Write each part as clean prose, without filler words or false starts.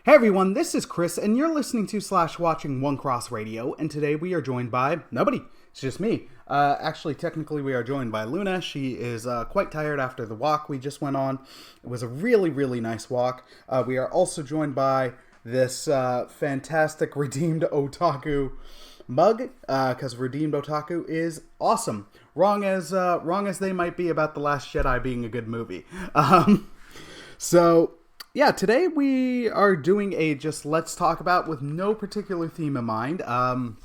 Hey everyone, this is Chris, and you're listening to / watching One Cross Radio, and today we are joined by nobody. It's just me. Actually, technically, we are joined by Luna. She is quite tired after the walk we just went on. It was a really, really nice walk. We are also joined by this fantastic Redeemed Otaku mug, because Redeemed Otaku is awesome. Wrong as they might be about The Last Jedi being a good movie. Yeah, today we are doing a just let's talk about with no particular theme in mind. Now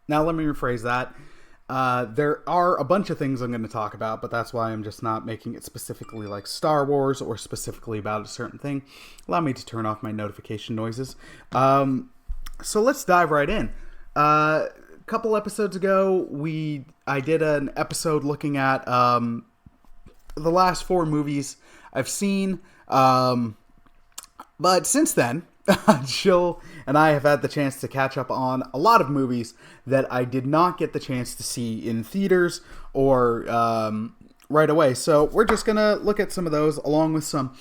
let me rephrase that. There are a bunch of things I'm going to talk about, but that's why I'm just not making it specifically like Star Wars or specifically about a certain thing. Allow me to turn off my notification noises. So let's dive right in. A couple episodes ago, I did an episode looking at the last 4 movies I've seen. But since then, Jill and I have had the chance to catch up on a lot of movies that I did not get the chance to see in theaters or right away. So we're just going to look at some of those along with some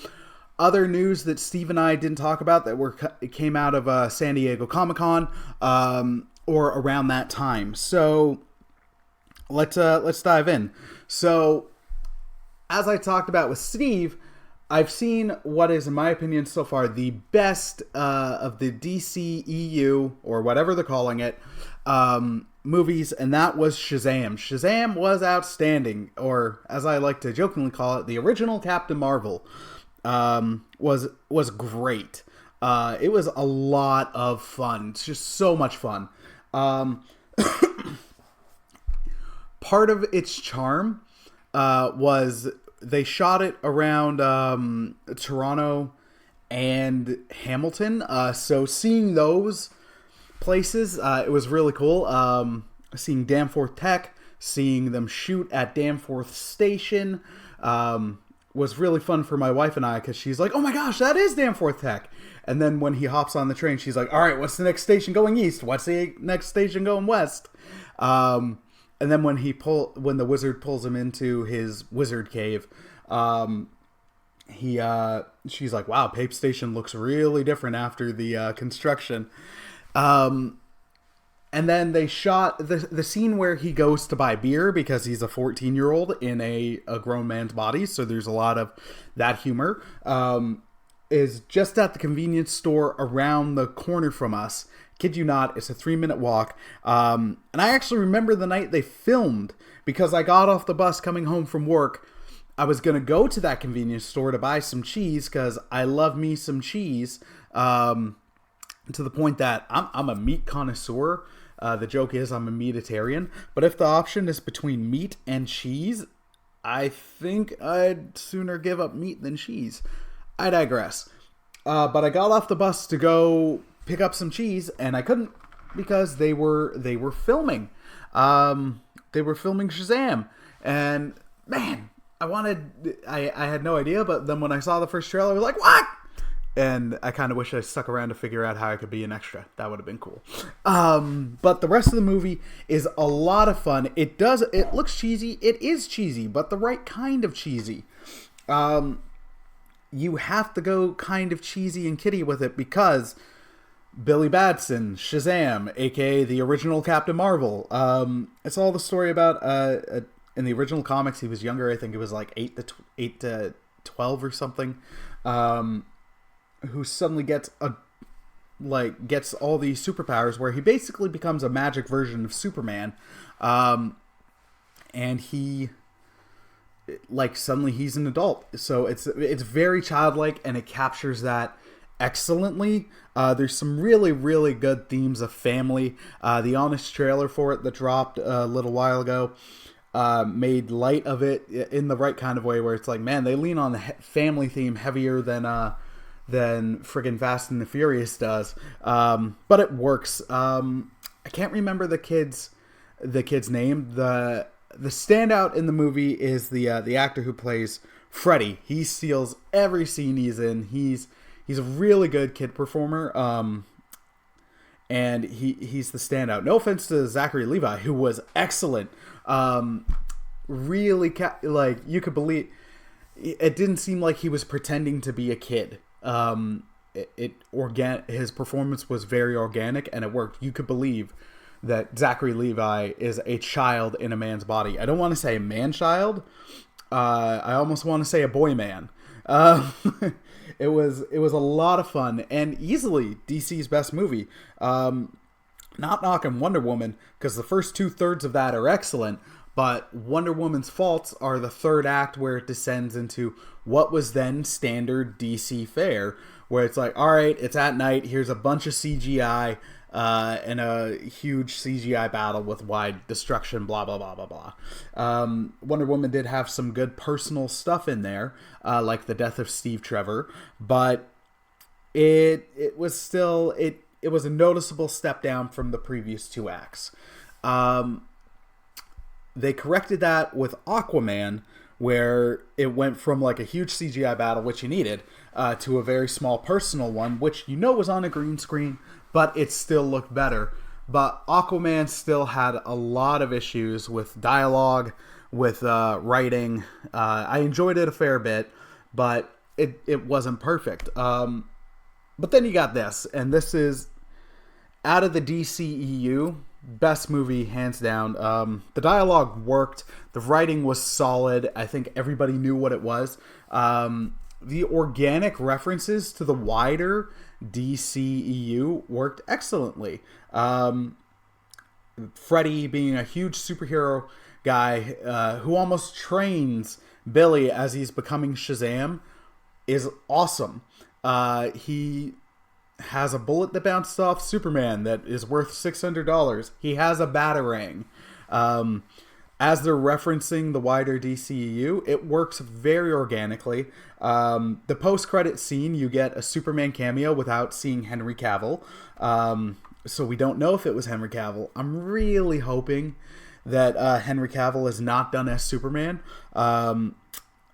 other news that Steve and I didn't talk about that came out of San Diego Comicon or around that time. So let's dive in. So as I talked about with Steve, I've seen what is, in my opinion, so far the best of the DCEU, or whatever they're calling it, movies, and that was Shazam. Shazam was outstanding, or as I like to jokingly call it, the original Captain Marvel was great. It was a lot of fun. It's just so much fun. Part of its charm was they shot it around Toronto and Hamilton. So seeing those places, it was really cool. Seeing Danforth Tech, seeing them shoot at Danforth Station was really fun for my wife and I, because she's like, oh my gosh, that is Danforth Tech. And then when he hops on the train, she's like, all right, what's the next station going east? What's the next station going west? And then when the wizard pulls him into his wizard cave, she's like, wow, Pape Station looks really different after the construction. And then they shot the scene where he goes to buy beer because he's a 14-year-old in a grown man's body. So there's a lot of that humor. Is just at the convenience store around the corner from us. Kid you not, it's a 3-minute walk. And I actually remember the night they filmed, because I got off the bus coming home from work. I was going to go to that convenience store to buy some cheese, because I love me some cheese, to the point that I'm a meat connoisseur. The joke is I'm a meatitarian. But if the option is between meat and cheese, I think I'd sooner give up meat than cheese. I digress. But I got off the bus to go pick up some cheese, and I couldn't, because they were filming. They were filming Shazam, and man, I had no idea. But then when I saw the first trailer, I was like, what? And I kind of wish I stuck around to figure out how I could be an extra. That would have been cool. But the rest of the movie is a lot of fun. It looks cheesy. It is cheesy, but the right kind of cheesy. You have to go kind of cheesy and kiddie with it, because Billy Batson, Shazam, aka the original Captain Marvel. It's all the story about in the original comics, he was younger. I think it was like 8 to 12 or something. Who suddenly gets all these superpowers, where he basically becomes a magic version of Superman. And he, suddenly he's an adult. So it's very childlike, and it captures that excellently. There's some really, really good themes of family. The Honest trailer for it that dropped a little while ago made light of it in the right kind of way, where it's like, man, they lean on the family theme heavier than friggin' Fast and the Furious does. But it works. I can't remember the kid's name. The standout in the movie is the actor who plays Freddy. He steals every scene he's in. He's a really good kid performer, and he's the standout. No offense to Zachary Levi, who was excellent. Really, you could believe it. Didn't seem like he was pretending to be a kid. his performance was very organic, and it worked. You could believe that Zachary Levi is a child in a man's body. I don't want to say man-child. I almost want to say a boy man. It was a lot of fun and easily DC's best movie. Not knocking Wonder Woman, because the first 2/3 of that are excellent, but Wonder Woman's faults are the third act, where it descends into what was then standard DC fare, where it's like, all right, it's at night, here's a bunch of CGI, and a huge CGI battle with wide destruction, blah, blah, blah, blah, blah. Wonder Woman did have some good personal stuff in there, like the death of Steve Trevor, but it was still, it was a noticeable step down from the previous two acts. They corrected that with Aquaman, where it went from like a huge CGI battle, which you needed, to a very small personal one, which was on a green screen, but it still looked better. But Aquaman still had a lot of issues with dialogue, with writing. I enjoyed it a fair bit, but it wasn't perfect. But then you got this, and this is, out of the DCEU, best movie, hands down. The dialogue worked. The writing was solid. I think everybody knew what it was. The organic references to the wider DCEU worked excellently. Freddy being a huge superhero guy who almost trains Billy as he's becoming Shazam is awesome. He has a bullet that bounced off Superman that is worth $600. He has a batarang. As they're referencing the wider DCEU, it works very organically. The post-credit scene, you get a Superman cameo without seeing Henry Cavill. So we don't know if it was Henry Cavill. I'm really hoping that Henry Cavill is not done as Superman. I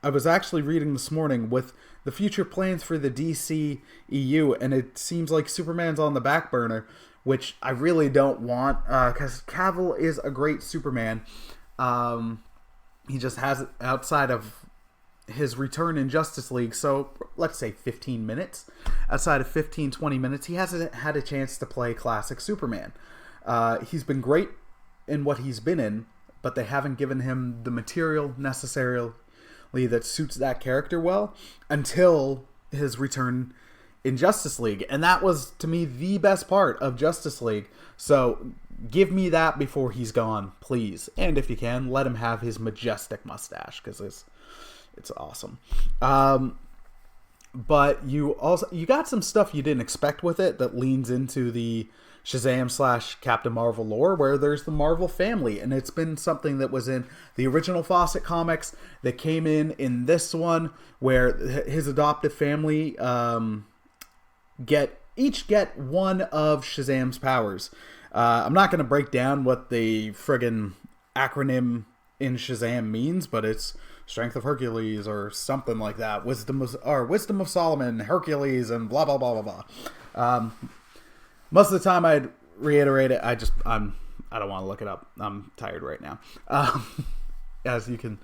was actually reading this morning with the future plans for the DCEU, and it seems like Superman's on the back burner, which I really don't want, because Cavill is a great Superman. He just has, outside of his return in Justice League, so let's say 15 minutes, outside of 15-20 minutes, he hasn't had a chance to play classic Superman. He's been great in what he's been in, but they haven't given him the material necessarily that suits that character well until his return in Justice League. And that was, to me, the best part of Justice League. So give me that before he's gone, please. And if you can, let him have his majestic mustache, because it's awesome. But you got some stuff you didn't expect with it that leans into the Shazam / Captain Marvel lore, where there's the Marvel family, and it's been something that was in the original Fawcett comics that came in this one, where his adoptive family get one of Shazam's powers. I'm not going to break down what the friggin' acronym in Shazam means, but it's Strength of Hercules or something like that. Wisdom of Solomon, Hercules, and blah blah blah blah blah. Most of the time I'd reiterate it. I don't want to look it up. I'm tired right now. As you can,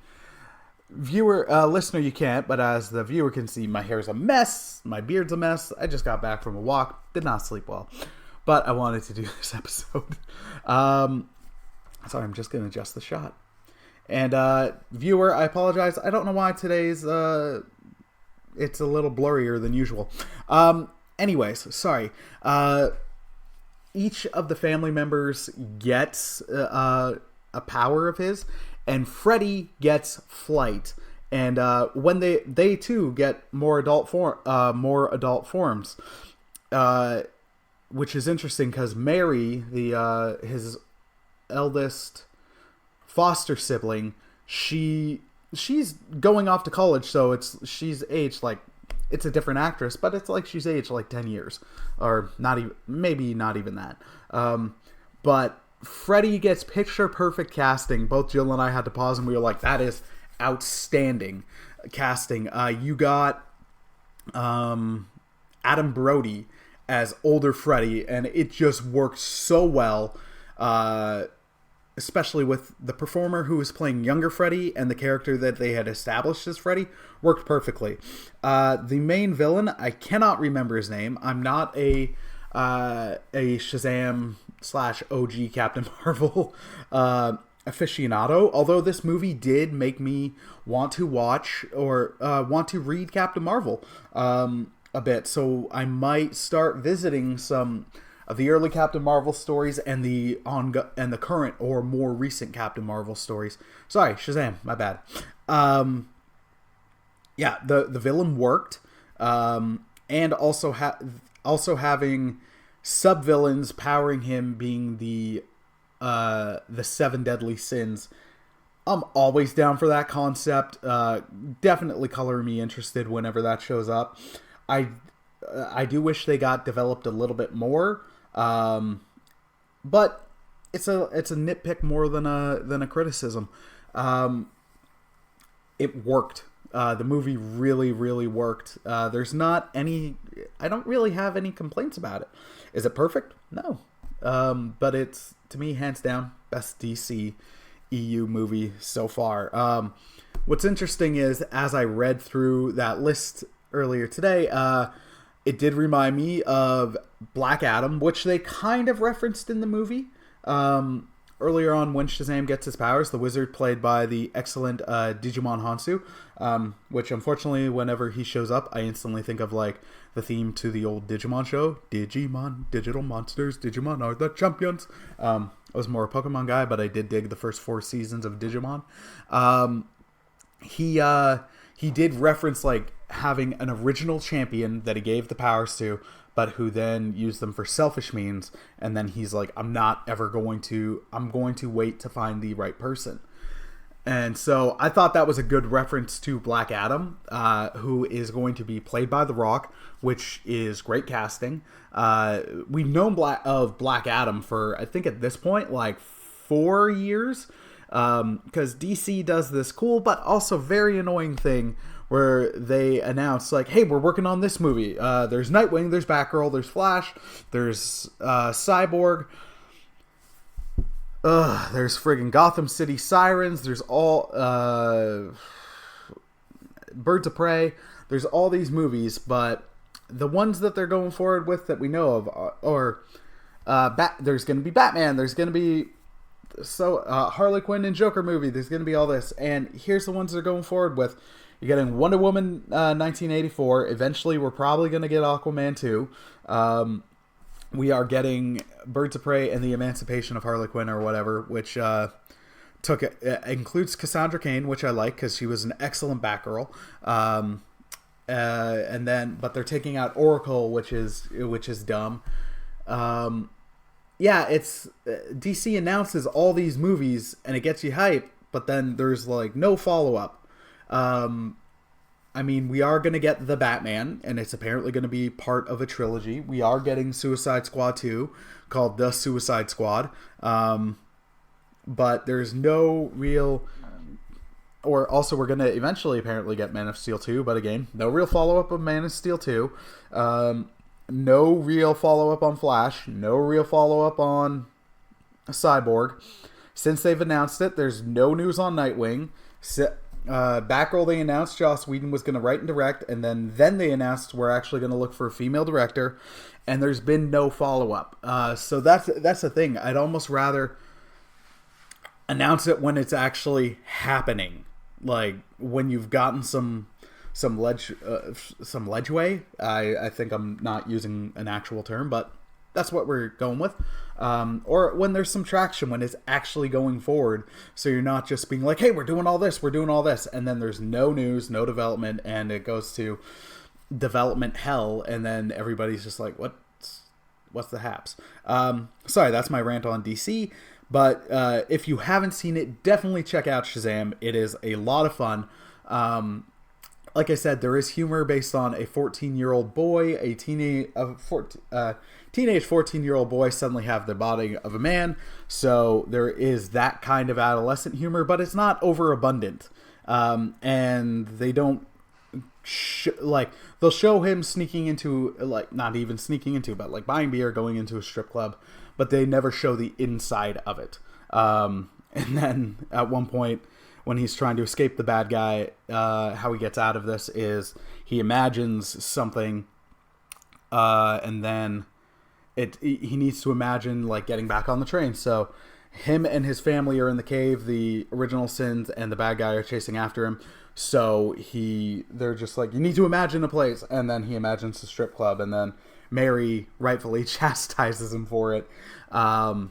listener, you can't, but as the viewer can see, my hair's a mess. My beard's a mess. I just got back from a walk. Did not sleep well, but I wanted to do this episode. Sorry, I'm just going to adjust the shot. And viewer, I apologize. I don't know why today's it's a little blurrier than usual. Anyways, sorry. Each of the family members gets a power of his, and Freddy gets flight. And when they too get more adult forms, which is interesting because Mary, his eldest foster sibling, she's going off to college, so she's aged like. It's a different actress, but it's like she's aged like 10 years. Or not even, maybe not even that. But Freddy gets picture-perfect casting. Both Jill and I had to pause, and we were like, that is outstanding casting. You got Adam Brody as older Freddy, and it just worked so well. especially with the performer who was playing younger Freddy and the character that they had established as Freddy, worked perfectly. The main villain, I cannot remember his name. I'm not a Shazam / OG Captain Marvel aficionado, although this movie did make me want to watch or want to read Captain Marvel a bit, so I might start visiting some of the early Captain Marvel stories and the current or more recent Captain Marvel stories. Sorry, Shazam, my bad. Yeah, the villain worked, and also having sub-villains powering him being the 7 deadly sins. I'm always down for that concept. Definitely color me interested whenever that shows up. I do wish they got developed a little bit more, but it's a nitpick more than a criticism. It worked. The movie really, really worked. There's not any... I don't really have any complaints about it. Is it perfect? No. But it's, to me, hands down, best DC EU movie so far. What's interesting is, as I read through that list earlier today, it did remind me of Black Adam, which they kind of referenced in the movie. Earlier on, when Shazam gets his powers, the wizard played by the excellent Digimon Hansu, which unfortunately, whenever he shows up, I instantly think of like the theme to the old Digimon show, Digimon, Digital Monsters, Digimon are the champions. I was more a Pokemon guy, but I did dig the first 4 seasons of Digimon. He did reference like having an original champion that he gave the powers to, but who then used them for selfish means, and then he's like, I'm going to wait to find the right person. And so I thought that was a good reference to Black Adam, who is going to be played by The Rock, which is great casting. We've known of Black Adam for, I think at this point, like 4 years, because DC does this cool but also very annoying thing where they announce, like, hey, we're working on this movie. There's Nightwing, there's Batgirl, there's Flash, there's Cyborg, there's friggin' Gotham City Sirens, there's all Birds of Prey, there's all these movies, but the ones that they're going forward with that we know of there's going to be Batman, there's going to be Harley Quinn and Joker movie, there's going to be all this, and here's the ones they're going forward with. You're getting Wonder Woman 1984. Eventually, we're probably going to get Aquaman 2. We are getting Birds of Prey and the Emancipation of Harley Quinn or whatever, which includes Cassandra Cain, which I like because she was an excellent Batgirl. But they're taking out Oracle, which is dumb. It's DC announces all these movies and it gets you hyped, but then there's like no follow-up. I mean, we are going to get The Batman, and it's apparently going to be part of a trilogy. We are getting Suicide Squad 2, called The Suicide Squad. But there's no real... Or also, we're going to eventually apparently get Man of Steel 2, but again, no real follow-up of Man of Steel 2. No real follow-up on Flash. No real follow-up on Cyborg. Since they've announced it, there's no news on Nightwing. Batgirl, they announced Joss Whedon was going to write and direct, and then they announced we're actually going to look for a female director, and there's been no follow-up. So that's the thing. I'd almost rather announce it when it's actually happening, like when you've gotten some ledgeway. I think I'm not using an actual term, but that's what we're going with. Or when there's some traction, when it's actually going forward, so you're not just being like, hey, we're doing all this, and then there's no news, no development, and it goes to development hell, and then everybody's just like, what's the haps? Sorry, that's my rant on DC, but if you haven't seen it, definitely check out Shazam. It is a lot of fun. Like I said, there is humor based on a 14-year-old boy, teenage 14-year-old boy suddenly have the body of a man. So there is that kind of adolescent humor, but it's not overabundant. And they don't they'll show him sneaking into, like, not even sneaking into, but like buying beer, going into a strip club, but they never show the inside of it. And then at one point, when he's trying to escape the bad guy, how he gets out of this is he imagines something, and then he needs to imagine like getting back on the train. So him and his family are in the cave. The original sins and the bad guy are chasing after him. So they're just like, you need to imagine a place, and then he imagines a strip club, and then Mary rightfully chastises him for it, and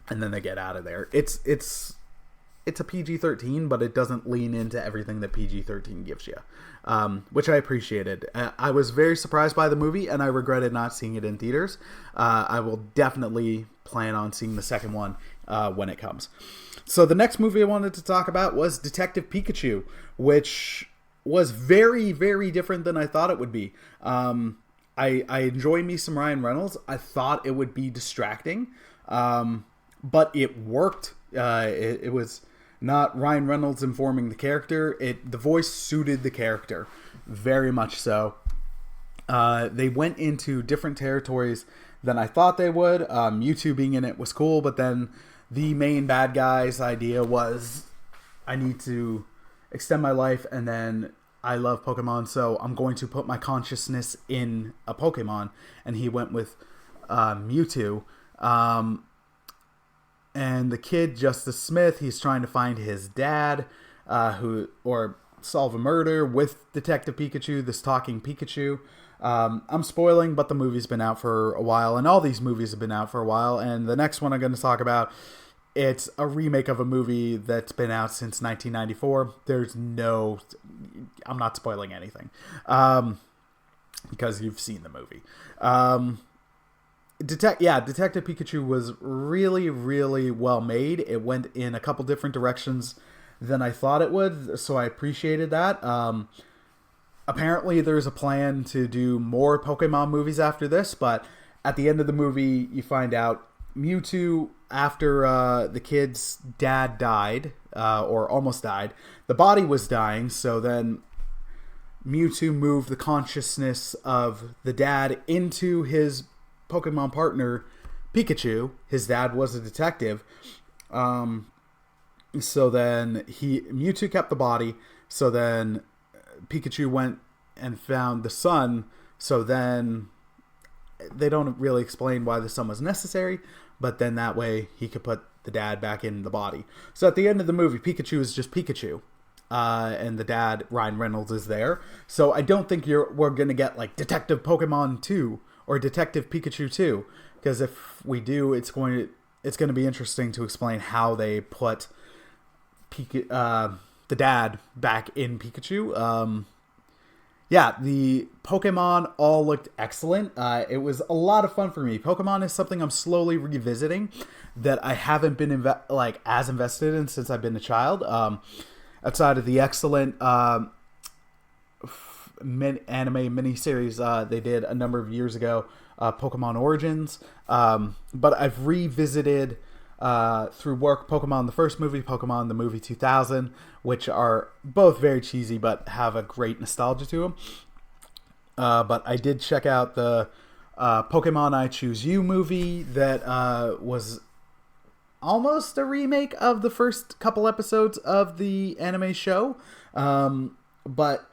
then they get out of there. It's a PG-13, but it doesn't lean into everything that PG-13 gives you, which I appreciated. I was very surprised by the movie, and I regretted not seeing it in theaters. I will definitely plan on seeing the second one when it comes. So the next movie I wanted to talk about was Detective Pikachu, which was very, very different than I thought it would be. I enjoy me some Ryan Reynolds. I thought it would be distracting, but it worked. It was not Ryan Reynolds informing the character. The voice suited the character very much so. They went into different territories than I thought they would. Mewtwo being in it was cool, but then the main bad guy's idea was, I need to extend my life, and then I love Pokemon, so I'm going to put my consciousness in a Pokemon. And he went with Mewtwo. And the kid, Justice Smith, he's trying to find his dad, or solve a murder with Detective Pikachu, this talking Pikachu. I'm spoiling, but the movie's been out for a while, and all these movies have been out for a while. And the next one I'm going to talk about, it's a remake of a movie that's been out since 1994. I'm not spoiling anything, because you've seen the movie. Detective Pikachu was really, really well made. It went in a couple different directions than I thought it would, so I appreciated that. Apparently, there's a plan to do more Pokemon movies after this, but at the end of the movie, you find out Mewtwo, after the kid's dad died, or almost died, the body was dying, so then Mewtwo moved the consciousness of the dad into his Pokemon partner, Pikachu. His dad was a detective. So then Mewtwo kept the body, so then Pikachu went and found the son, so then they don't really explain why the son was necessary, but then that way he could put the dad back in the body. So at the end of the movie, Pikachu is just Pikachu, and the dad, Ryan Reynolds, is there. So I don't think we're going to get like Detective Pokemon 2 or Detective Pikachu 2, because if we do, it's going to be interesting to explain how they put the dad back in Pikachu. The Pokemon all looked excellent. It was a lot of fun for me. Pokemon is something I'm slowly revisiting that I haven't been as invested in since I've been a child. Outside of the excellent anime miniseries they did a number of years ago, Pokemon Origins. But I've revisited through work Pokemon the first movie, Pokemon the movie 2000, which are both very cheesy but have a great nostalgia to them. But I did check out the Pokemon I Choose You movie that was almost a remake of the first couple episodes of the anime show, but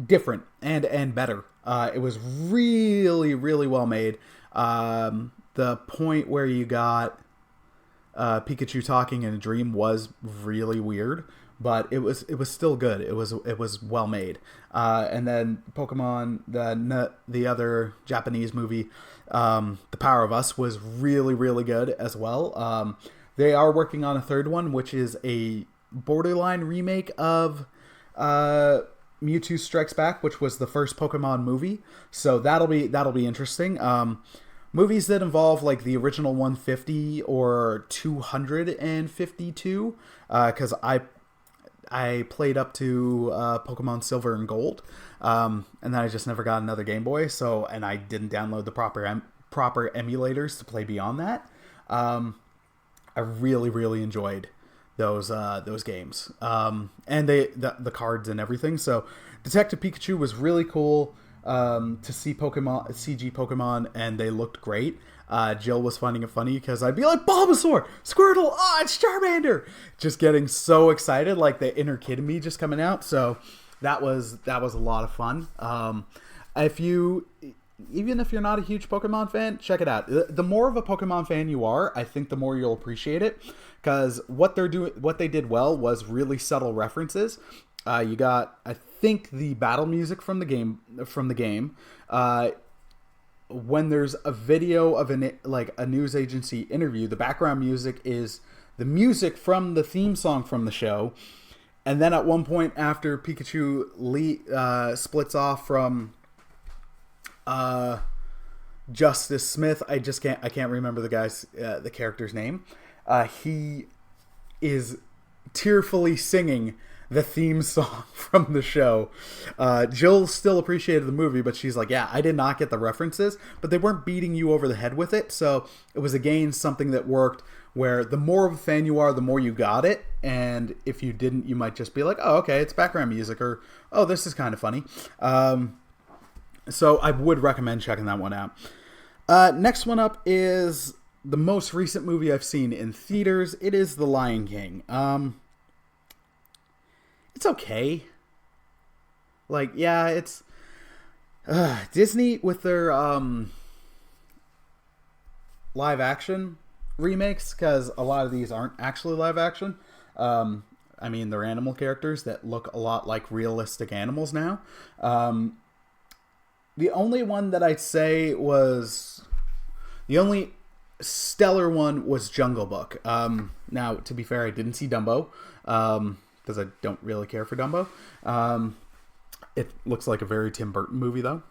different and better. It was really, really well made. The point where you got Pikachu talking in a dream was really weird, but it was still good. It was well made. And then Pokemon, the other Japanese movie, The Power of Us, was really, really good as well. They are working on a third one, which is a borderline remake of Mewtwo Strikes Back, which was the first Pokemon movie. So that'll be interesting. Movies that involve like the original 150 or 252, because I played up to Pokemon Silver and Gold, and then I just never got another Game Boy. And I didn't download the proper emulators to play beyond that. I really, really enjoyed those games, and the cards and everything. So Detective Pikachu was really cool. To see CG Pokemon, and they looked great. Jill was finding it funny because I'd be like, Bulbasaur, Squirtle, oh, it's Charmander, just getting so excited, like the inner kid in me just coming out. So that was a lot of fun. Even if you're not a huge Pokemon fan, check it out. The more of a Pokemon fan you are, I think the more you'll appreciate it, because what they did well was really subtle references. You got, I think, the battle music from the game. When there's a video of a news agency interview, the background music is the music from the theme song from the show. And then at one point after Pikachu splits off from Justice Smith, I can't remember the character's name. He is tearfully singing the theme song from the show. Jill still appreciated the movie, but she's like, yeah, I did not get the references, but they weren't beating you over the head with it. So it was, again, something that worked, where the more of a fan you are, the more you got it. And if you didn't, you might just be like, oh, okay, it's background music, or, oh, this is kind of funny. So I would recommend checking that one out. Next one up is the most recent movie I've seen in theaters. It is The Lion King. It's okay. Like, yeah, it's Disney with their live action remakes, because a lot of these aren't actually live action. I mean, they're animal characters that look a lot like realistic animals now. The only one that I'd say was... The only stellar one was Jungle Book. Now, to be fair, I didn't see Dumbo, because I don't really care for Dumbo. It looks like a very Tim Burton movie, though.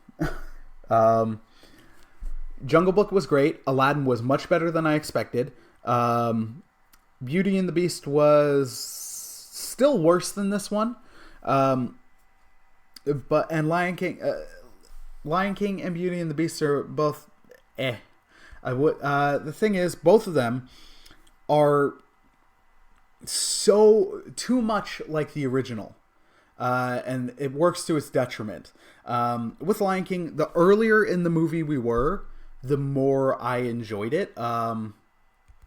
Jungle Book was great. Aladdin was much better than I expected. Beauty and the Beast was still worse than this one. And Lion King and Beauty and the Beast are both eh. The thing is, both of them are so too much like the original, and it works to its detriment. With Lion King, the earlier in the movie we were, the more I enjoyed it. When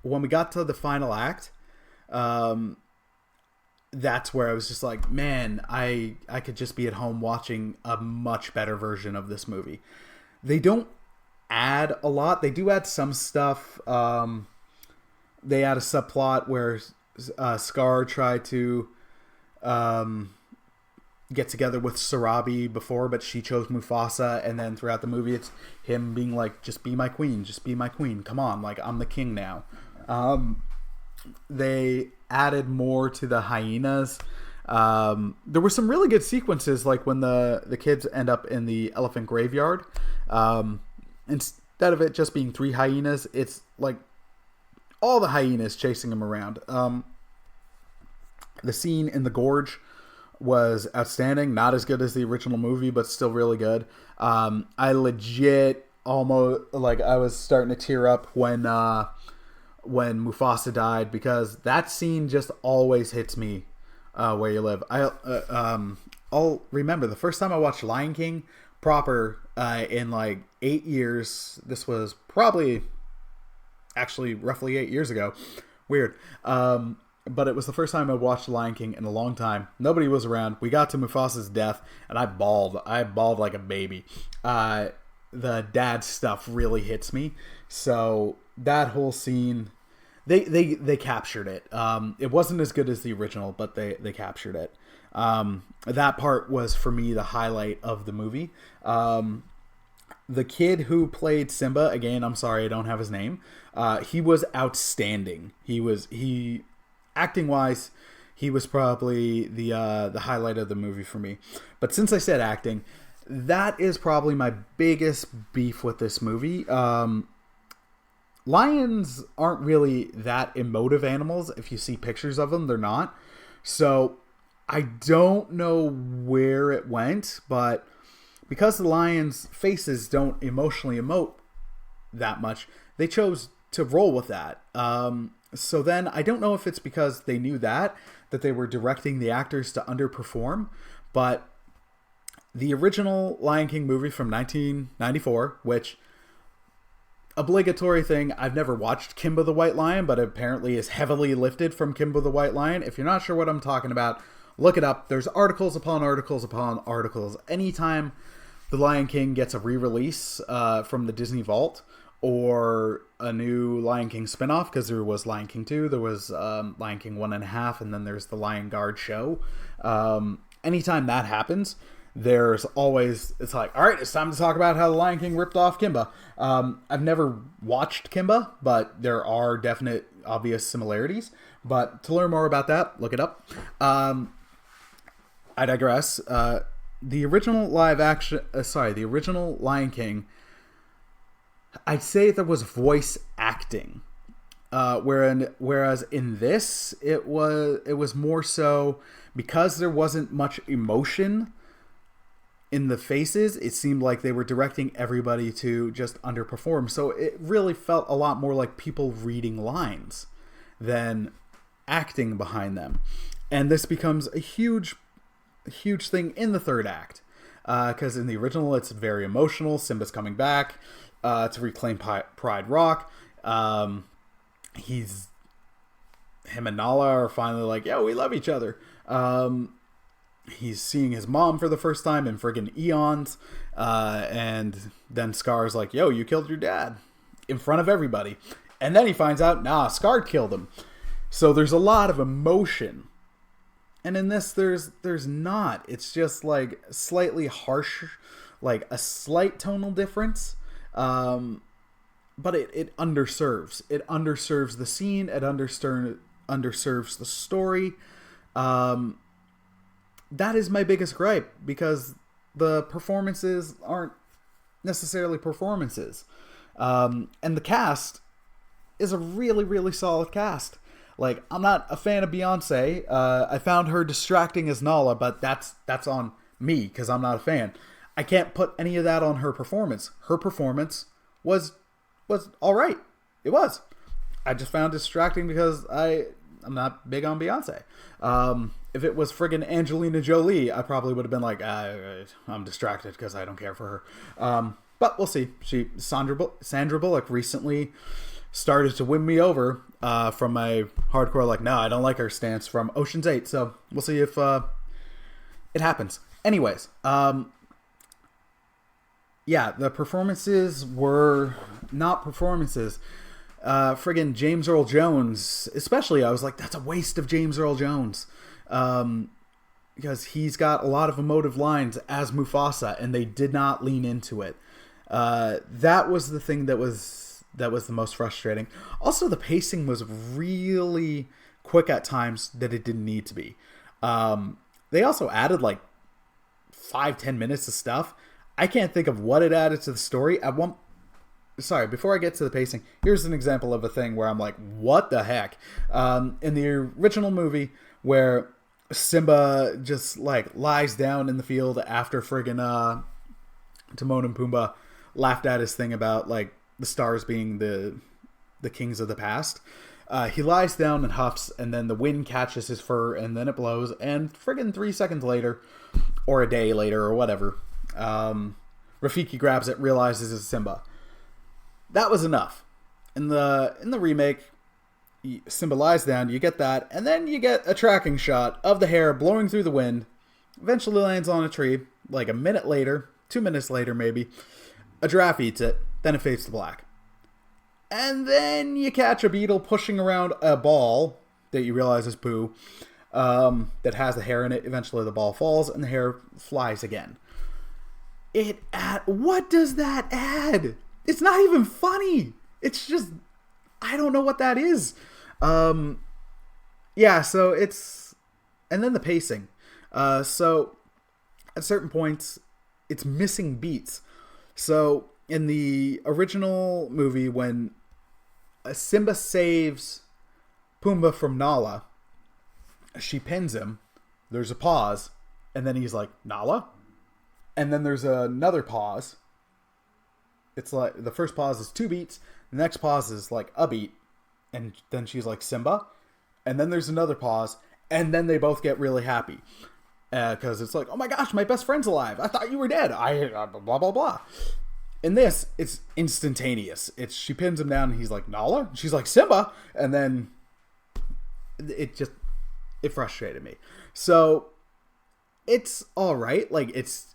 we got to the final act, that's where I was just like, man, I could just be at home watching a much better version of this movie. They don't add a lot. They do add some stuff. They add a subplot where Scar tried to get together with Sarabi before, but she chose Mufasa, and then throughout the movie it's him being like, just be my queen, come on, like, I'm the king now. They added more to the hyenas. There were some really good sequences, like when the kids end up in the elephant graveyard. Instead of it just being 3 hyenas, it's like all the hyenas chasing him around. The scene in the gorge was outstanding. Not as good as the original movie, but still really good. I legit almost, like, I was starting to tear up when Mufasa died, because that scene just always hits me where you live. I'll remember the first time I watched Lion King proper in like 8 years. This was probably actually roughly 8 years ago. Weird. But it was the first time I watched Lion King in a long time. Nobody was around. We got to Mufasa's death, and I bawled. I bawled like a baby. The dad stuff really hits me. So that whole scene, they captured it. It wasn't as good as the original, but they captured it. That part was, for me, the highlight of the movie. The kid who played Simba, again, I'm sorry I don't have his name. He was outstanding. Acting wise, he was probably the highlight of the movie for me. But since I said acting, that is probably my biggest beef with this movie. Lions aren't really that emotive animals. If you see pictures of them, they're not. So I don't know where it went, but because the lions' faces don't emotionally emote that much, they chose to roll with that. So then I don't know if it's because they knew that they were directing the actors to underperform, but the original Lion King movie from 1994, which obligatory thing. I've never watched Kimba the White Lion, but apparently is heavily lifted from Kimba the White Lion. If you're not sure what I'm talking about, look it up. There's articles upon articles upon articles. Anytime The Lion King gets a re-release from the Disney Vault, or a new Lion King spinoff, because there was Lion King 2, there was Lion King 1.5, and then there's the Lion Guard show. Anytime that happens, there's always, it's like, all right, it's time to talk about how the Lion King ripped off Kimba. I've never watched Kimba, but there are definite obvious similarities. But to learn more about that, look it up. I digress. The original the original Lion King, I'd say there was voice acting. Whereas in this, it was more so, because there wasn't much emotion in the faces, it seemed like they were directing everybody to just underperform. So it really felt a lot more like people reading lines than acting behind them. And this becomes a huge thing in the third act. Because in the original, it's very emotional. Simba's coming back to reclaim Pride Rock. Him and Nala are finally like, yo, we love each other. He's seeing his mom for the first time in friggin' eons. And then Scar's like, yo, you killed your dad in front of everybody. And then he finds out, nah, Scar killed him. So there's a lot of emotion. And in this, there's not. It's just like slightly harsh, like a slight tonal difference. But it underserves. It underserves the scene. It underserves the story. That is my biggest gripe, because the performances aren't necessarily performances. And the cast is a really, really solid cast. Like, I'm not a fan of Beyonce. I found her distracting as Nala, but that's on me, because I'm not a fan. I can't put any of that on her performance. Her performance was all right. It was. I just found distracting because I'm not big on Beyonce. If it was friggin' Angelina Jolie, I probably would have been like, I'm distracted because I don't care for her. But we'll see. Sandra Bullock recently started to win me over from my hardcore, like, no, I don't like her stance from Ocean's 8. So we'll see if it happens. Anyways, yeah, the performances were not performances. Friggin' James Earl Jones, especially, I was like, that's a waste of James Earl Jones. Because he's got a lot of emotive lines as Mufasa, and they did not lean into it. That was the thing that was the most frustrating. Also, the pacing was really quick at times that it didn't need to be. They also added like 5-10 minutes of stuff. I can't think of what it added to the story. Before I get to the pacing, here's an example of a thing where I'm like, what the heck? In the original movie, where Simba just like lies down in the field after friggin' Timon and Pumbaa laughed at his thing about like the stars being the kings of the past. He lies down and huffs, and then the wind catches his fur, and then it blows, and friggin' 3 seconds later, or a day later, or whatever, Rafiki grabs it, realizes it's Simba. That was enough. In the remake, Simba lies down, you get that, and then you get a tracking shot of the hair blowing through the wind, eventually lands on a tree, like a minute later, 2 minutes later maybe, a giraffe eats it, then it fades to black. And then you catch a beetle pushing around a ball that you realize is poo, that has the hair in it. Eventually the ball falls and the hair flies again. What does that add? It's not even funny. It's just, I don't know what that is. Yeah, so it's, and then the pacing. So at certain points, it's missing beats. So in the original movie, when Simba saves Pumbaa from Nala, she pins him, there's a pause, and then he's like, Nala? And then there's another pause. It's like, the first pause is 2 beats, the next pause is like a beat, and then she's like, Simba? And then there's another pause, and then they both get really happy. Because it's like, oh my gosh, my best friend's alive. I thought you were dead. Blah, blah, blah. In this, it's instantaneous. She pins him down, and he's like, Nala? And she's like, Simba! And then it frustrated me. So it's all right. Like, it's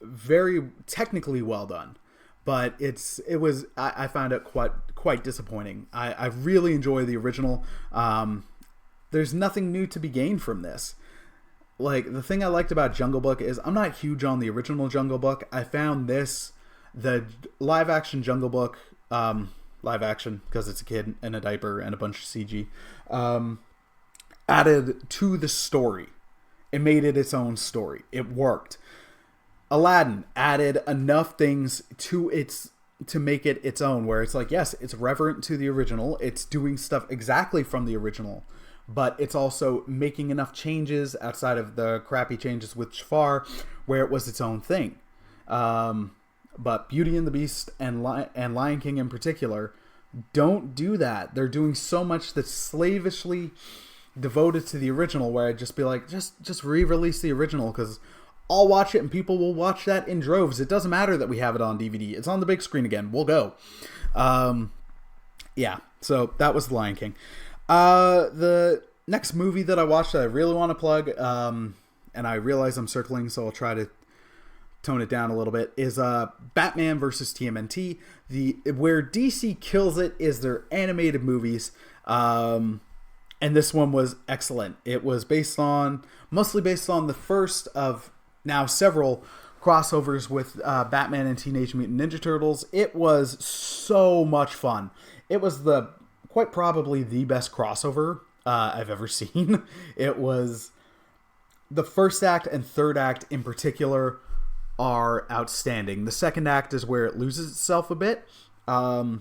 very technically well done, but I found it quite disappointing. I really enjoy the original. There's nothing new to be gained from this. Like, the thing I liked about Jungle Book is I'm not huge on the original Jungle Book. I found the live action Jungle Book, live action because it's a kid in a diaper and a bunch of CG, added to the story. It made it its own story. It worked. Aladdin added enough things to make it its own, where it's like, yes, it's reverent to the original. It's doing stuff exactly from the original, but it's also making enough changes outside of the crappy changes with Jafar where it was its own thing. But Beauty and the Beast and Lion King in particular don't do that. They're doing so much that's slavishly devoted to the original, where I'd just be like, just re-release the original, because I'll watch it and people will watch that in droves. It doesn't matter that we have it on DVD. It's on the big screen again. We'll go. Yeah, so that was The Lion King. The next movie that I watched that I really want to plug, and I realize I'm circling, so I'll try to tone it down a little bit, is Batman versus TMNT. Where DC kills it is their animated movies, and this one was excellent. It was mostly based on the first of now several crossovers with Batman and Teenage Mutant Ninja Turtles. It was so much fun. It was quite probably the best crossover I've ever seen. It was the first act and third act in particular are outstanding. The second act is where it loses itself a bit, but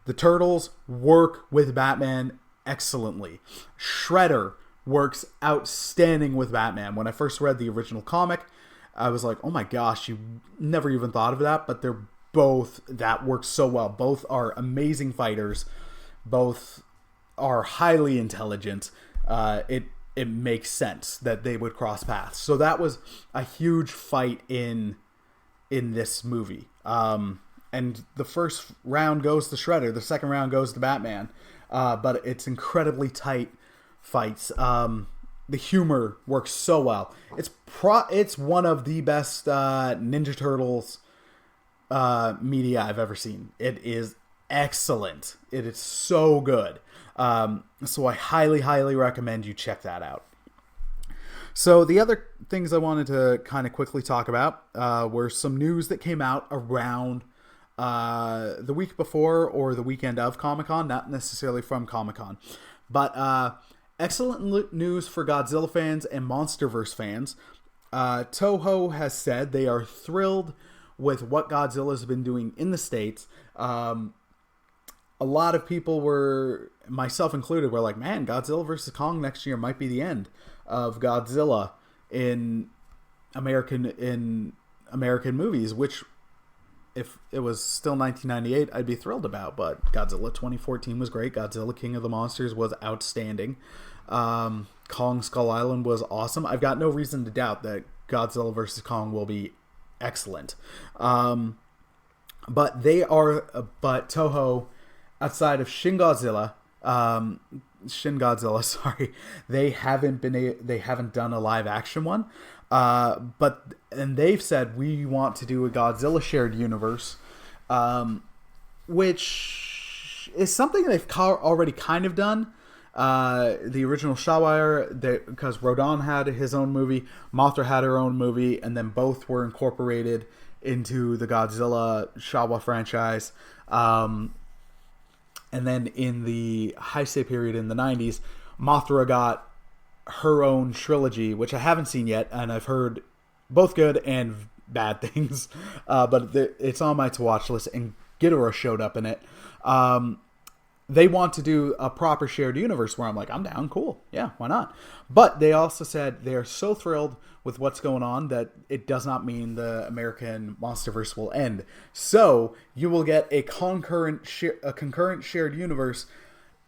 the Turtles work with Batman excellently. Shredder works outstanding with Batman. When I first read the original comic, I was like, oh my gosh, you never even thought of that, but that works so well. Both are amazing fighters. Both are highly intelligent. It makes sense that they would cross paths. So that was a huge fight in this movie. And the first round goes to Shredder. The second round goes to Batman. But it's incredibly tight fights. The humor works so well. It's one of the best Ninja Turtles media I've ever seen. It is excellent. It is so good. So I highly, highly recommend you check that out. So the other things I wanted to kind of quickly talk about were some news that came out around the week before or the weekend of Comicon, not necessarily from Comicon, but excellent news for Godzilla fans and MonsterVerse fans. Toho has said they are thrilled with what Godzilla's been doing in the States. A lot of people were, myself included, were like, man, Godzilla vs. Kong next year might be the end of Godzilla in American movies, which, if it was still 1998, I'd be thrilled about. But Godzilla 2014 was great. Godzilla King of the Monsters was outstanding. Kong Skull Island was awesome. I've got no reason to doubt that Godzilla vs. Kong will be excellent. But Toho, outside of Shin Godzilla, sorry, they haven't done a live action one. And they've said we want to do a Godzilla shared universe, which is something they've already kind of done. The original Shawire, because Rodan had his own movie, Mothra had her own movie, and then both were incorporated into the Godzilla Shawa franchise. And then in the Heisei period in the 90s, Mothra got her own trilogy, which I haven't seen yet, and I've heard both good and bad things. But it's on my to-watch list, and Ghidorah showed up in it. They want to do a proper shared universe where I'm like, I'm down, cool. Yeah, why not? But they also said they are so thrilled with what's going on that it does not mean the American MonsterVerse will end. So you will get a concurrent shared universe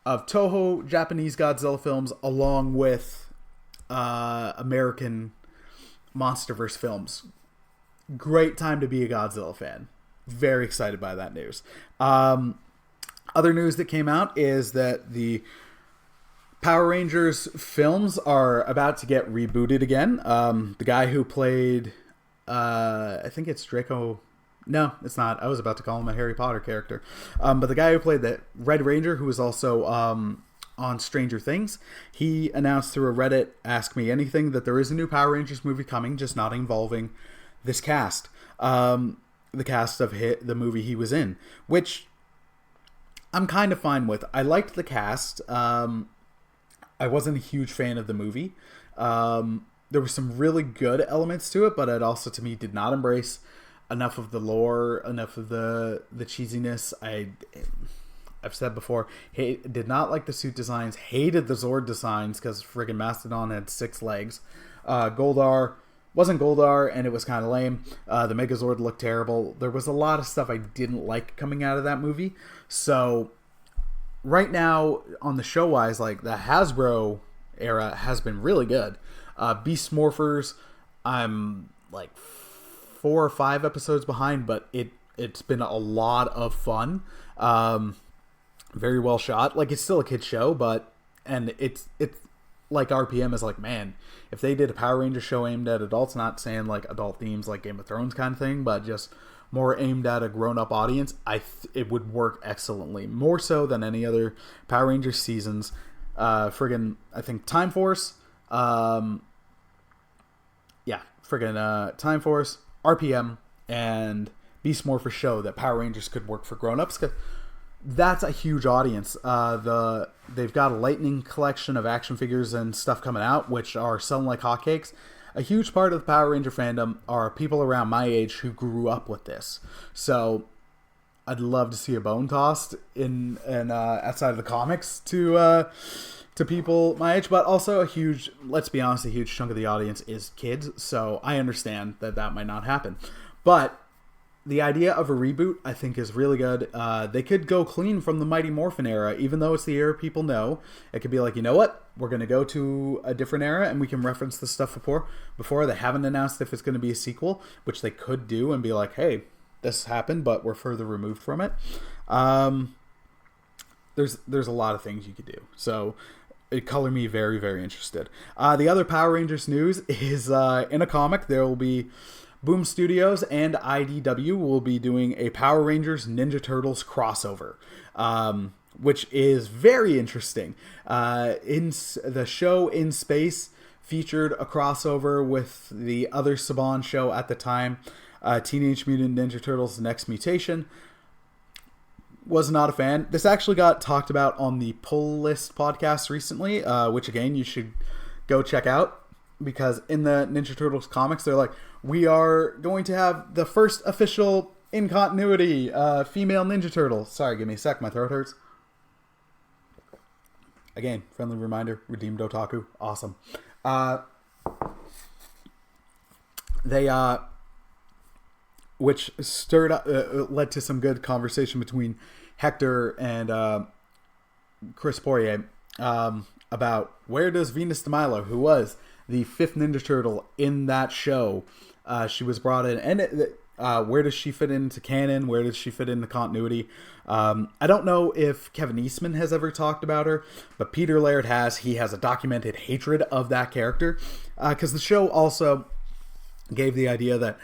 of Toho Japanese Godzilla films along with American MonsterVerse films. great time to be a Godzilla fan. Very excited by that news. Other news that came out is that the Power Rangers films are about to get rebooted again. The guy who played, I think it's Draco. No, it's not. I was about to call him a Harry Potter character. But the guy who played the Red Ranger, who was also on Stranger Things, he announced through a Reddit, Ask Me Anything, that there is a new Power Rangers movie coming, just not involving this cast. The cast of the movie he was in, which I'm kind of fine with. I liked the cast. I wasn't a huge fan of the movie. There were some really good elements to it, but it also, to me, did not embrace enough of the lore, enough of the cheesiness. I've said before, did not like the suit designs, hated the Zord designs because friggin' Mastodon had 6 legs. Goldar wasn't Goldar, and it was kind of lame. The Megazord looked terrible. There was a lot of stuff I didn't like coming out of that movie. So right now, on the show-wise, like, the Hasbro era has been really good. Beast Morphers, I'm like 4 or 5 episodes behind, but it's been a lot of fun. Very well shot. Like, it's still a kid's show, but it's like RPM is like, man, if they did a Power Ranger show aimed at adults, not saying like adult themes like Game of Thrones kind of thing, but just more aimed at a grown-up audience, it would work excellently. More so than any other Power Rangers seasons. I think Time Force, Time Force, RPM, and Beast Morpher show that Power Rangers could work for grown-ups, because that's a huge audience. They've got a Lightning collection of action figures and stuff coming out, which are selling like hotcakes. A huge part of the Power Ranger fandom are people around my age who grew up with this. So I'd love to see a bone tossed in outside of the comics to people my age, but also let's be honest, a huge chunk of the audience is kids. So I understand that might not happen, but the idea of a reboot, I think, is really good. They could go clean from the Mighty Morphin era, even though it's the era people know. It could be like, you know what? We're going to go to a different era, and we can reference the stuff before. They haven't announced if it's going to be a sequel, which they could do and be like, hey, this happened, but we're further removed from it. There's a lot of things you could do. So it color me very, very interested. The other Power Rangers news is in a comic, there will be Boom Studios and IDW will be doing a Power Rangers Ninja Turtles crossover, which is very interesting. The show In Space featured a crossover with the other Saban show at the time, Teenage Mutant Ninja Turtles Next Mutation. Was not a fan. This actually got talked about on the Pull List podcast recently, which again you should go check out. Because in the Ninja Turtles comics, they're like, we are going to have the first official in continuity female Ninja Turtle. Sorry, give me a sec. My throat hurts. Again, friendly reminder, Redeemed Otaku. Awesome. Which stirred up, led to some good conversation between Hector and Chris Poirier about where does Venus de Milo, who was the 5th Ninja Turtle in that show, she was brought in, and where does she fit into canon? Where does she fit into continuity? I don't know if Kevin Eastman has ever talked about her, but Peter Laird has. He has a documented hatred of that character, because the show also gave the idea that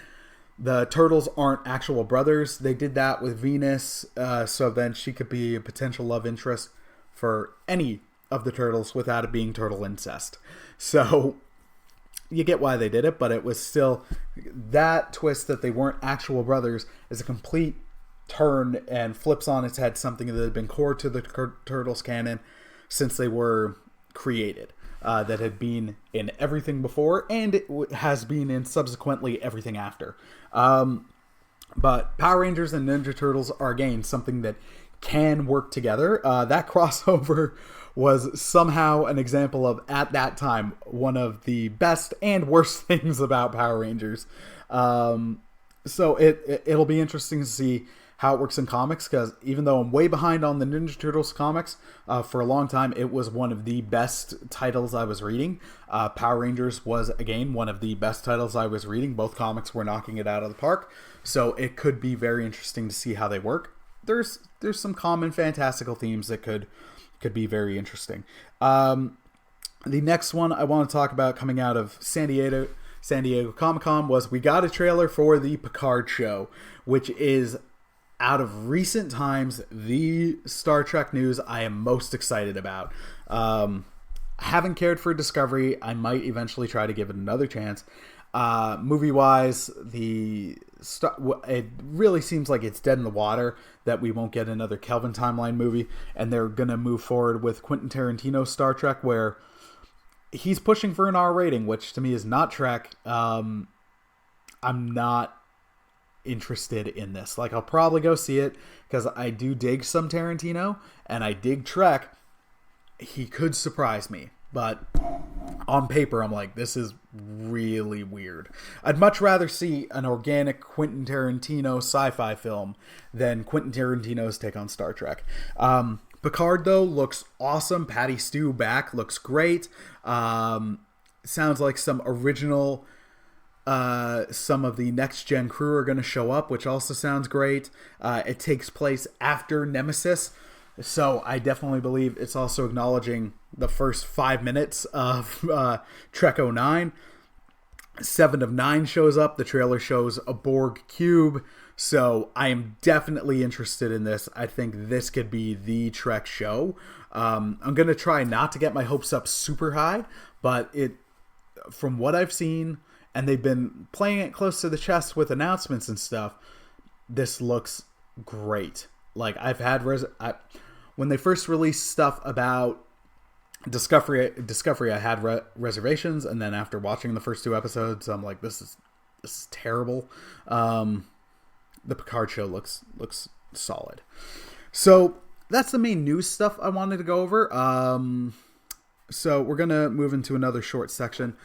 the Turtles aren't actual brothers. They did that with Venus, so then she could be a potential love interest for any of the Turtles without it being turtle incest. So you get why they did it, but it was still that twist that they weren't actual brothers is a complete turn and flips on its head something that had been core to the Turtles canon since they were created, that had been in everything before, and it has been in subsequently everything after. But Power Rangers and Ninja Turtles are, again, something that can work together. That crossover was somehow an example of, at that time, one of the best and worst things about Power Rangers. So it'll be interesting to see how it works in comics, because even though I'm way behind on the Ninja Turtles comics, for a long time it was one of the best titles I was reading. Power Rangers was, again, one of the best titles I was reading. Both comics were knocking it out of the park, so it could be very interesting to see how they work. There's some common fantastical themes that could be very interesting. The next one I want to talk about, coming out of San Diego Comicon, was we got a trailer for the Picard show, which is, out of recent times, the Star Trek news I am most excited about. I haven't cared for Discovery. I might eventually try to give it another chance. Movie-wise, it really seems like it's dead in the water that we won't get another Kelvin timeline movie, and they're going to move forward with Quentin Tarantino's Star Trek, where he's pushing for an R rating, which to me is not Trek. I'm not interested in this. Like, I'll probably go see it because I do dig some Tarantino and I dig Trek. He could surprise me, but on paper I'm like, this is really weird. I'd much rather see an organic Quentin Tarantino sci-fi film than Quentin Tarantino's take on Star Trek. Picard, though, looks awesome. Patty Stew back looks great. Sounds like some original, some of the next gen crew are going to show up, which also sounds great. It takes place after Nemesis, so I definitely believe it's also acknowledging the first 5 minutes of Trek 09. 7 of 9 shows up. The trailer shows a Borg cube. So I am definitely interested in this. I think this could be the Trek show. I'm going to try not to get my hopes up super high, but from what I've seen, and they've been playing it close to the chest with announcements and stuff, this looks great. Like, I've had when they first released stuff about Discovery, I had reservations, and then after watching the first 2 episodes, I'm like, this is terrible. The Picard show looks solid. So that's the main news stuff I wanted to go over. So we're gonna move into another short section.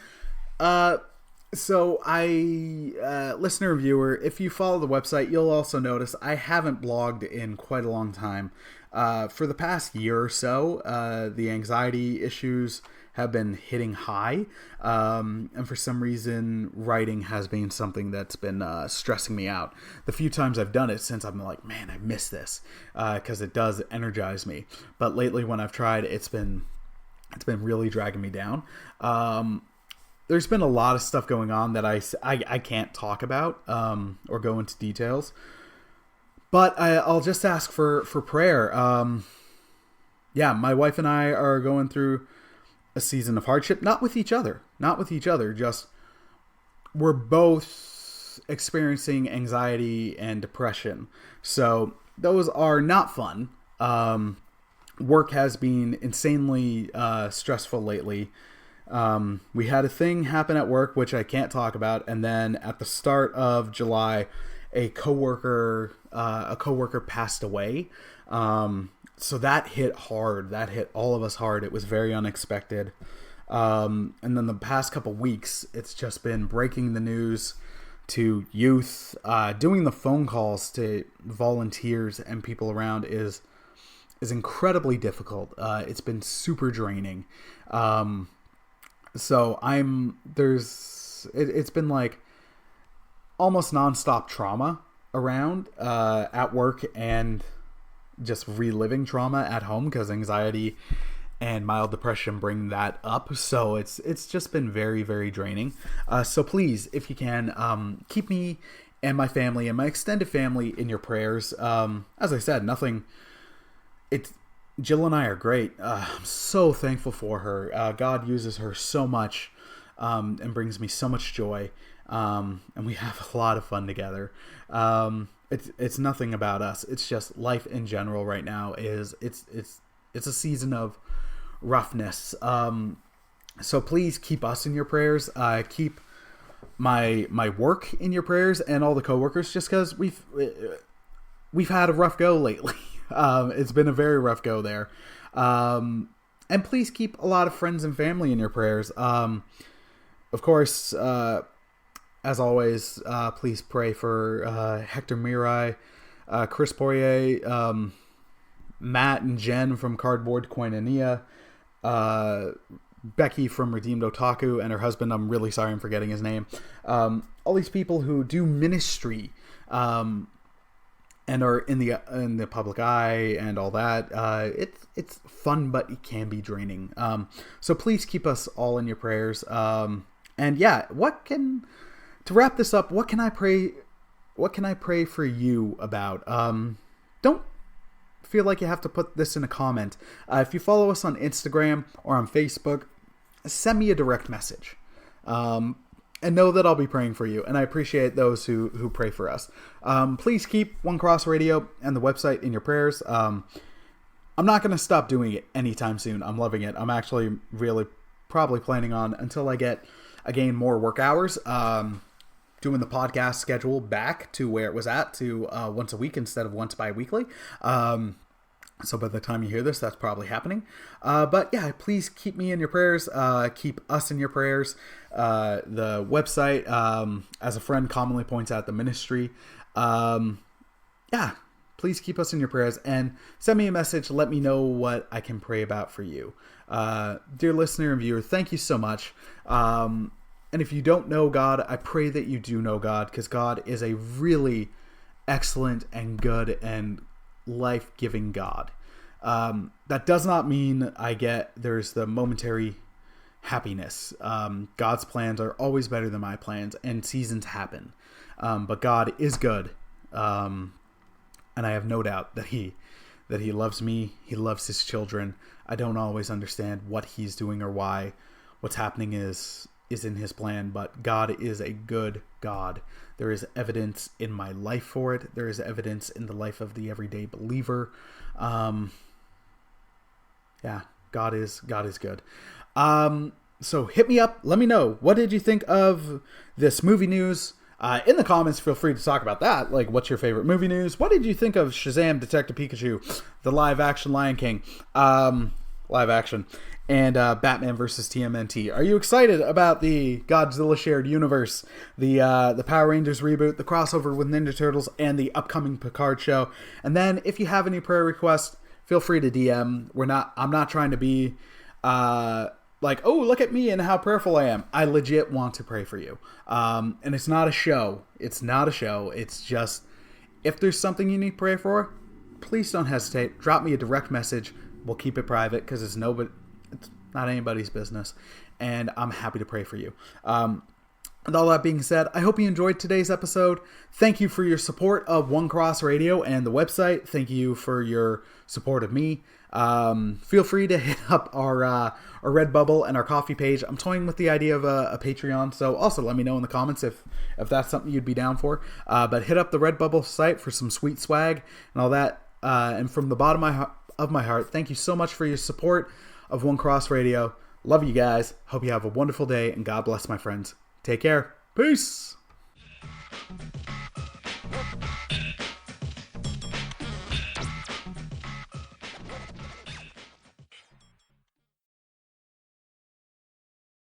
So listener and viewer, if you follow the website, you'll also notice I haven't blogged in quite a long time. For the past year or so, the anxiety issues have been hitting high, and for some reason, writing has been something that's been stressing me out. The few times I've done it since, I'm like, man, I miss this, because it does energize me. But lately, when I've tried, it's been really dragging me down. There's been a lot of stuff going on that I can't talk about or go into details. But I'll just ask for prayer. Yeah, my wife and I are going through a season of hardship, not with each other, just we're both experiencing anxiety and depression. So those are not fun. Work has been insanely stressful lately. We had a thing happen at work, which I can't talk about. And then at the start of July, a coworker passed away. So that hit hard. That hit all of us hard. It was very unexpected. And then the past couple weeks, it's just been breaking the news to youth. Doing the phone calls to volunteers and people around is incredibly difficult. It's been super draining. So it's been like almost nonstop trauma around at work, and just reliving trauma at home, because anxiety and mild depression bring that up. So it's just been very, very draining. So please, if you can, keep me and my family and my extended family in your prayers. As I said, Jill and I are great. I'm so thankful for her. God uses her so much, and brings me so much joy. And we have a lot of fun together. It's nothing about us. It's just life in general right now it's a season of roughness. So please keep us in your prayers. Keep my work in your prayers, and all the coworkers, just because we've had a rough go lately. It's been a very rough go there. And please keep a lot of friends and family in your prayers. Of course, as always, please pray for Hector Mirai, Chris Poirier, Matt and Jen from Cardboard Koinonia, Becky from Redeemed Otaku, and her husband. I'm really sorry I'm forgetting his name. All these people who do ministry and are in the public eye and all that. It's fun, but it can be draining. So please keep us all in your prayers. And yeah, to wrap this up, what can I pray? What can I pray for you about? Don't feel like you have to put this in a comment. If you follow us on Instagram or on Facebook, send me a direct message. And know that I'll be praying for you. And I appreciate those who pray for us. Please keep One Cross Radio and the website in your prayers. I'm not going to stop doing it anytime soon. I'm loving it. I'm actually really probably planning on, until I gain more work hours, doing the podcast schedule back to where it was at, to once a week instead of once bi-weekly. So by the time you hear this, that's probably happening. But yeah, please keep me in your prayers. Keep us in your prayers. The website, as a friend commonly points out, the ministry. Yeah, please keep us in your prayers and send me a message. Let me know what I can pray about for you. Dear listener and viewer, thank you so much. And if you don't know God, I pray that you do know God, because God is a really excellent and good and life-giving God. That does not mean there's the momentary happiness. God's plans are always better than my plans, and seasons happen. But God is good. And I have no doubt that he loves me. He loves his children. I don't always understand what he's doing or why. What's happening is in his plan, but God is a good God. There is evidence in my life for it. There is evidence in the life of the everyday believer. Yeah, God is good. So hit me up. Let me know. What did you think of this movie news? In the comments, feel free to talk about that. Like, what's your favorite movie news? What did you think of Shazam! Detective Pikachu, the live action Lion King, live action, and Batman vs. TMNT? Are you excited about the Godzilla shared universe, the Power Rangers reboot, the crossover with Ninja Turtles, and the upcoming Picard show? And then, if you have any prayer requests, feel free to DM. I'm not trying to be like, oh, look at me and how prayerful I am. I legit want to pray for you. And it's not a show. It's not a show. It's just, if there's something you need prayer for, please don't hesitate. Drop me a direct message. We'll keep it private, because it's not anybody's business. And I'm happy to pray for you. And all that being said, I hope you enjoyed today's episode. Thank you for your support of One Cross Radio and the website. Thank you for your support of me. Feel free to hit up our Redbubble and our Coffee page. I'm toying with the idea of a Patreon, so also let me know in the comments if that's something you'd be down for. But hit up the Redbubble site for some sweet swag and all that. And from the bottom of my heart, thank you so much for your support of One Cross Radio. Love you guys. Hope you have a wonderful day, and God bless, my friends. Take care. Peace.